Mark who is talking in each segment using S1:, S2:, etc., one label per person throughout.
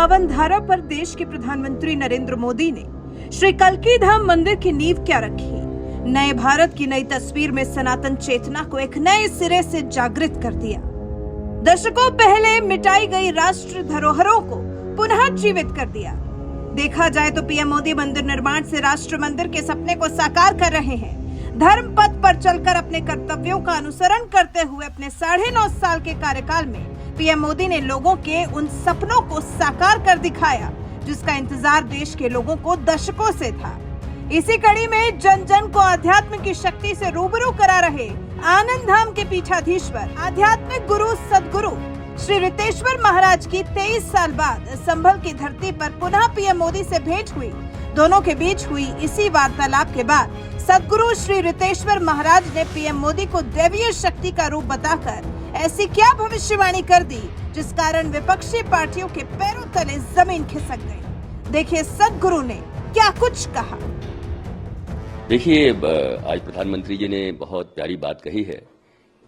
S1: पावन धारा पर देश के प्रधानमंत्री नरेंद्र मोदी ने श्री कल्की धाम मंदिर की नींव क्या रखी। नए भारत की नई तस्वीर में सनातन चेतना को एक नए सिरे से जागृत कर दिया। दशकों पहले मिटाई गई राष्ट्र धरोहरों को पुनः जीवित कर दिया। देखा जाए तो पीएम मोदी मंदिर निर्माण से राष्ट्र मंदिर के सपने को साकार कर रहे हैं। धर्म पथ पर चलकर अपने कर्तव्यों का अनुसरण करते हुए अपने 9.5 साल के कार्यकाल में पीएम मोदी ने लोगों के उन सपनों को साकार कर दिखाया जिसका इंतजार देश के लोगों को दशकों से था। इसी कड़ी में जन जन को अध्यात्म की शक्ति से रूबरू करा रहे आनंद धाम के पीठाधीश्वर आध्यात्मिक गुरु सदगुरु श्री रितेश्वर महाराज की 23 साल बाद संभल की धरती पर पुनः पीएम मोदी से भेंट हुई। दोनों के बीच हुई इसी वार्तालाप के बाद सदगुरु श्री रितेश्वर महाराज ने पीएम मोदी को दैवीय शक्ति का रूप बताकर ऐसी क्या भविष्यवाणी कर दी जिस कारण विपक्षी पार्टियों के पैरों तले जमीन खिसक गई। देखिए सदगुरु ने क्या कुछ कहा।
S2: देखिए, आज प्रधानमंत्री जी ने बहुत प्यारी बात कही है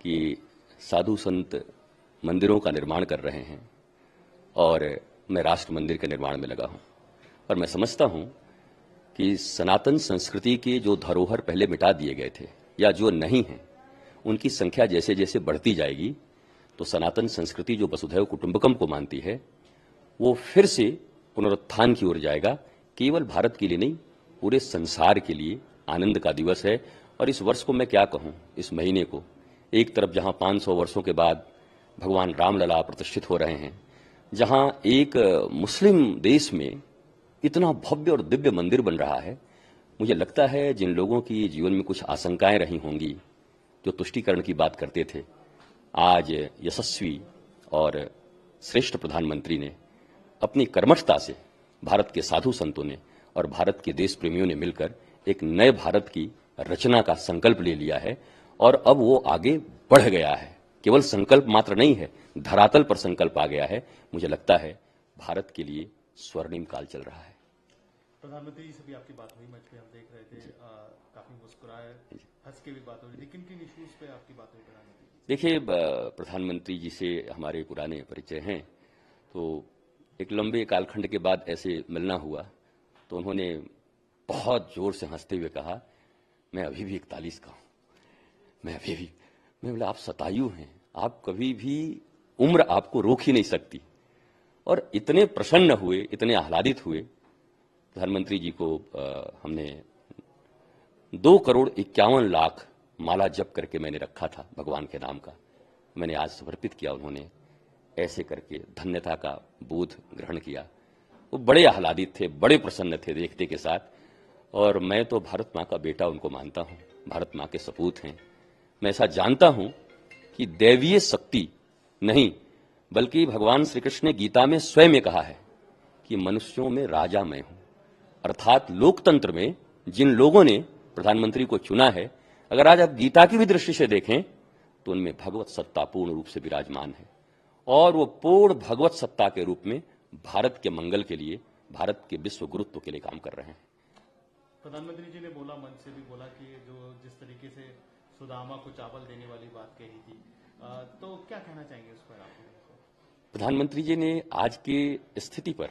S2: कि साधु संत मंदिरों का निर्माण कर रहे हैं और मैं राष्ट्र मंदिर के निर्माण में लगा हूं। और मैं समझता हूं कि सनातन संस्कृति के जो धरोहर पहले मिटा दिए गए थे या जो नहीं हैं, उनकी संख्या जैसे जैसे बढ़ती जाएगी तो सनातन संस्कृति जो वसुधैव कुटुंबकम को मानती है वो फिर से पुनरुत्थान की ओर जाएगा। केवल भारत के लिए नहीं, पूरे संसार के लिए आनंद का दिवस है। और इस वर्ष को मैं क्या कहूं, इस महीने को, एक तरफ जहां 500 वर्षों के बाद भगवान रामलला प्रतिष्ठित हो रहे हैं, जहां एक मुस्लिम देश में इतना भव्य और दिव्य मंदिर बन रहा है, मुझे लगता है जिन लोगों की जीवन में कुछ आशंकाएं रही होंगी, जो तुष्टीकरण की बात करते थे, आज यशस्वी और श्रेष्ठ प्रधानमंत्री ने अपनी कर्मठता से, भारत के साधु संतों ने और भारत के देश प्रेमियों ने मिलकर एक नए भारत की रचना का संकल्प ले लिया है। और अब वो आगे बढ़ गया है। केवल संकल्प मात्र नहीं है, धरातल पर संकल्प आ गया है। मुझे लगता है भारत के लिए स्वर्णिम काल चल रहा है।
S3: प्रधानमंत्री जी से भी आपकी बात हुई, मंच पे हम देख रहे थे, काफी मुस्कुराए, हंस के भी बात हुई, लेकिन किन इश्यूज पे आपकी बात हुई प्रधानमंत्री?
S2: देखिए, प्रधानमंत्री जी से हमारे पुराने परिचय हैं, तो एक लंबे कालखंड के बाद ऐसे मिलना हुआ तो उन्होंने बहुत जोर से हंसते हुए कहा, मैं अभी भी 41 का हूं, मैं अभी भी। मैं बोला, आप शतायु हैं, आप कभी भी उम्र आपको रोक ही नहीं सकती। और इतने प्रसन्न हुए, इतने आह्लादित हुए। प्रधानमंत्री जी को हमने 2,51,00,000 माला जप करके मैंने रखा था भगवान के नाम का, मैंने आज समर्पित किया। उन्होंने ऐसे करके धन्यता का बोध ग्रहण किया। वो बड़े आह्लादित थे, बड़े प्रसन्न थे देखते के साथ। और मैं तो भारत माँ का बेटा उनको मानता हूँ, भारत माँ के सपूत हैं। मैं ऐसा जानता हूं कि दैवीय शक्ति नहीं, बल्कि भगवान श्री कृष्ण ने गीता में स्वयं ये कहा है कि मनुष्यों में राजा मैं हूं। अर्थात लोकतंत्र में जिन लोगों ने प्रधानमंत्री को चुना है, अगर आज आप गीता की भी दृष्टि से देखें तो उनमें भगवत सत्ता पूर्ण रूप से विराजमान है। और वो पूर्ण भगवत सत्ता के रूप में भारत के मंगल के लिए, भारत के विश्व गुरुत्व के लिए काम कर रहे हैं।
S3: प्रधानमंत्री जी ने बोला, मंच से भी बोला कि जो जिस तरीके से सुदामा को चावल देने वाली बात कही थी, तो क्या कहना चाहेंगे उस पर आप?
S2: प्रधानमंत्री जी ने आज की स्थिति पर,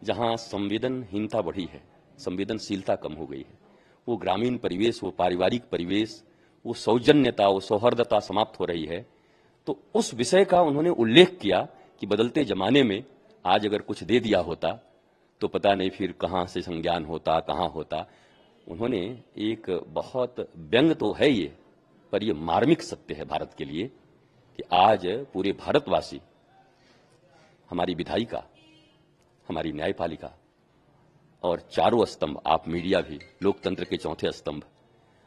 S2: जहां संवेदनहीनता बढ़ी है, संवेदनशीलता कम हो गई है, वो ग्रामीण परिवेश, वो पारिवारिक परिवेश, वो सौजन्यता, वो सौहार्दता समाप्त हो रही है, तो उस विषय का उन्होंने उल्लेख किया कि बदलते जमाने में आज अगर कुछ दे दिया होता तो पता नहीं फिर कहां से संज्ञान होता, कहां होता। उन्होंने एक बहुत व्यंग तो है ये, पर ये मार्मिक सत्य है भारत के लिए कि आज पूरे भारतवासी, हमारी विधायिका, हमारी न्यायपालिका और चारों स्तंभ, आप मीडिया भी, लोकतंत्र के चौथे स्तंभ,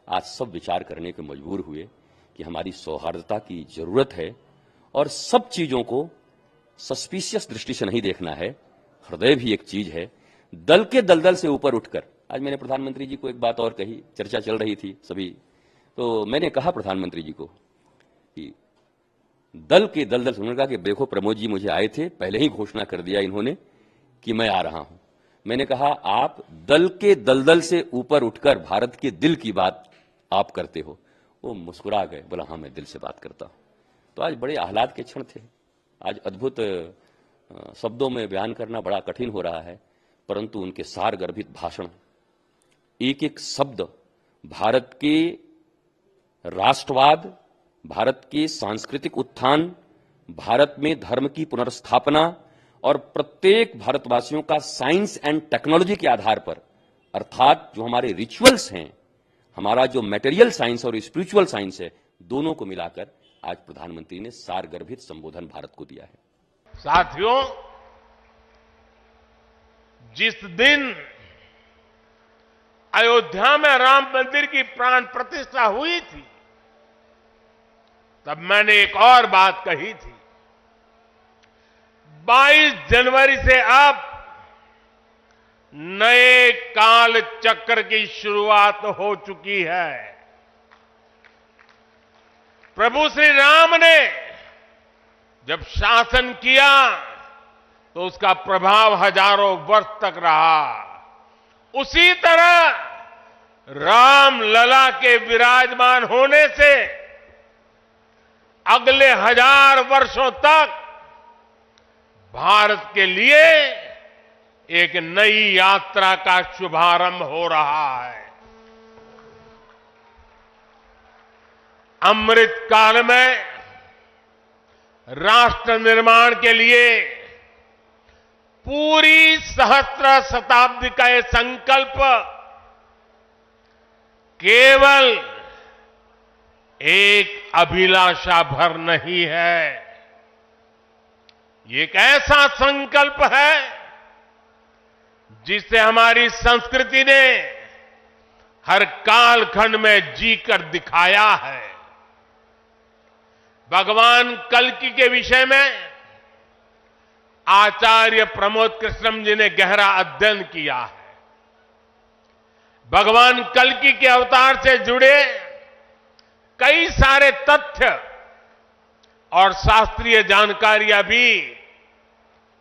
S2: आज सब विचार करने के मजबूर हुए कि हमारी सौहार्दता की जरूरत है और सब चीजों को सस्पिशियस दृष्टि से नहीं देखना है। हृदय भी एक चीज है। दल के दलदल से ऊपर उठकर, आज मैंने प्रधानमंत्री जी को एक बात और कही, चर्चा चल रही थी सभी, तो मैंने कहा प्रधानमंत्री जी को कि दल के दलदल से, उन्होंने कहा कि देखो प्रमोद जी मुझे आए थे, पहले ही घोषणा कर दिया इन्होंने कि मैं आ रहा हूं। मैंने कहा आप दल के दलदल से ऊपर उठकर भारत के दिल की बात आप करते हो। वो मुस्कुरा गए, बोला हाँ मैं दिल से बात करता हूं। तो आज बड़े आह्लाद के क्षण थे। आज अद्भुत शब्दों में बयान करना बड़ा कठिन हो रहा है, परंतु उनके सारगर्भित भाषण, एक एक शब्द भारत के राष्ट्रवाद, भारत के सांस्कृतिक उत्थान, भारत में धर्म की पुनर्स्थापना और प्रत्येक भारतवासियों का साइंस एंड टेक्नोलॉजी के आधार पर, अर्थात जो हमारे रिचुअल्स हैं, हमारा जो मटेरियल साइंस और स्पिरिचुअल साइंस है, दोनों को मिलाकर आज प्रधानमंत्री ने सारगर्भित संबोधन भारत को दिया है।
S4: साथियों, जिस दिन अयोध्या में राम मंदिर की प्राण प्रतिष्ठा हुई थी, तब मैंने एक और बात कही थी। 22 जनवरी से अब नए काल चक्र की शुरुआत हो चुकी है। प्रभु श्री राम ने जब शासन किया तो उसका प्रभाव हजारों वर्ष तक रहा। उसी तरह राम लला के विराजमान होने से अगले 1000 वर्षों तक भारत के लिए एक नई यात्रा का शुभारंभ हो रहा है। अमृत काल में राष्ट्र निर्माण के लिए पूरी सहस्त्र शताब्दी का यह संकल्प केवल एक अभिलाषा भर नहीं है, ये एक ऐसा संकल्प है जिसे हमारी संस्कृति ने हर कालखंड में जीकर दिखाया है। भगवान कल्कि के विषय में आचार्य प्रमोद कृष्णम जी ने गहरा अध्ययन किया है। भगवान कल्कि के अवतार से जुड़े कई सारे तथ्य और शास्त्रीय जानकारियां भी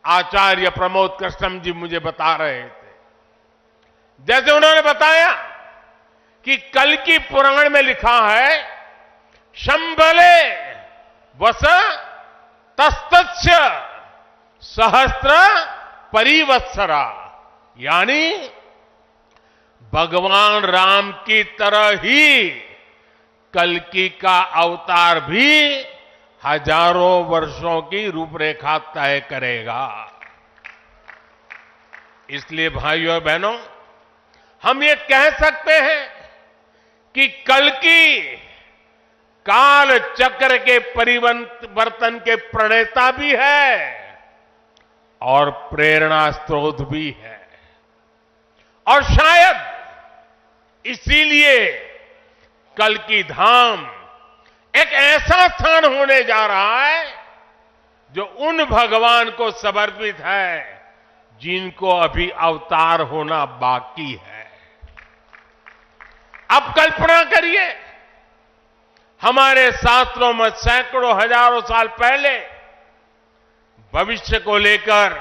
S4: आचार्य प्रमोद कृष्णम जी मुझे बता रहे थे। जैसे उन्होंने बताया कि कल्कि पुराण में लिखा है, शंबले वस तस्तस्य सहस्त्र परिवत्सरा, यानी भगवान राम की तरह ही कल्कि का अवतार भी हजारों वर्षों की रूपरेखा तय करेगा। इसलिए भाइयों और बहनों, हम ये कह सकते हैं कि कल्कि काल चक्र के परिवर्तन के प्रणेता भी है और प्रेरणा स्रोत भी है। और शायद इसीलिए कल्कि धाम एक ऐसा स्थान होने जा रहा है जो उन भगवान को समर्पित है जिनको अभी अवतार होना बाकी है। अब कल्पना करिए, हमारे शास्त्रों में सैकड़ों हजारों साल पहले भविष्य को लेकर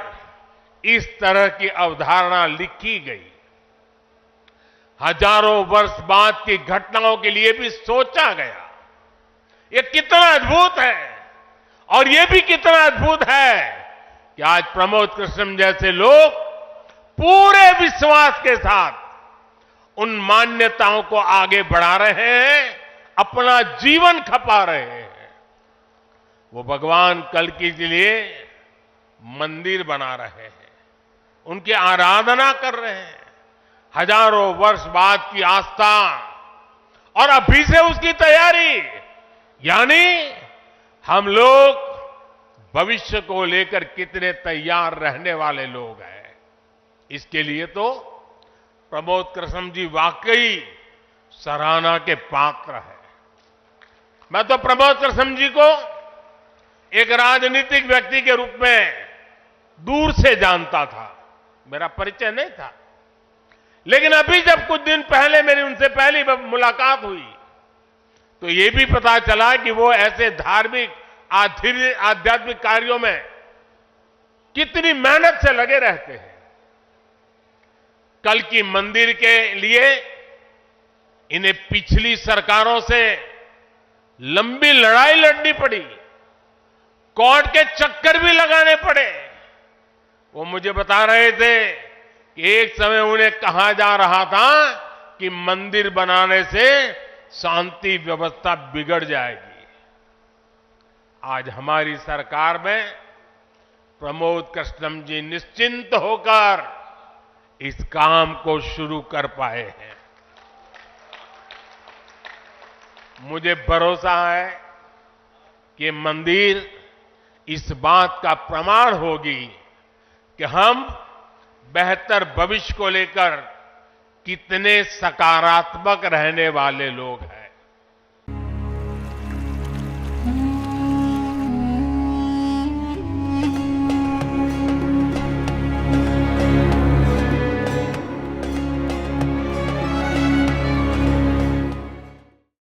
S4: इस तरह की अवधारणा लिखी गई। हजारों वर्ष बाद की घटनाओं के लिए भी सोचा गया। ये कितना अद्भुत है, और ये भी कितना अद्भुत है कि आज प्रमोद कृष्णम जैसे लोग पूरे विश्वास के साथ उन मान्यताओं को आगे बढ़ा रहे हैं, अपना जीवन खपा रहे हैं। वो भगवान कल्कि के लिए मंदिर बना रहे हैं, उनकी आराधना कर रहे हैं। हजारों वर्ष बाद की आस्था और अभी से उसकी तैयारी, यानी हम लोग भविष्य को लेकर कितने तैयार रहने वाले लोग हैं। इसके लिए तो प्रमोद कृष्णम जी वाकई सराहना के पात्र हैं। मैं तो प्रमोद कृष्णम जी को एक राजनीतिक व्यक्ति के रूप में दूर से जानता था, मेरा परिचय नहीं था। लेकिन अभी जब कुछ दिन पहले मेरी उनसे पहली मुलाकात हुई तो ये भी पता चला कि वो ऐसे धार्मिक आध्यात्मिक कार्यों में कितनी मेहनत से लगे रहते हैं। कल्कि मंदिर के लिए इन्हें पिछली सरकारों से लंबी लड़ाई लड़नी पड़ी, कोर्ट के चक्कर भी लगाने पड़े, वो मुझे बता रहे थे कि एक समय उन्हें कहा जा रहा था कि मंदिर बनाने से शांति व्यवस्था बिगड़ जाएगी। आज हमारी सरकार में प्रमोद कृष्णम जी निश्चिंत होकर इस काम को शुरू कर पाए हैं। मुझे भरोसा है कि मंदिर इस बात का प्रमाण होगी कि हम बेहतर भविष्य को लेकर कितने सकारात्मक रहने वाले लोग हैं।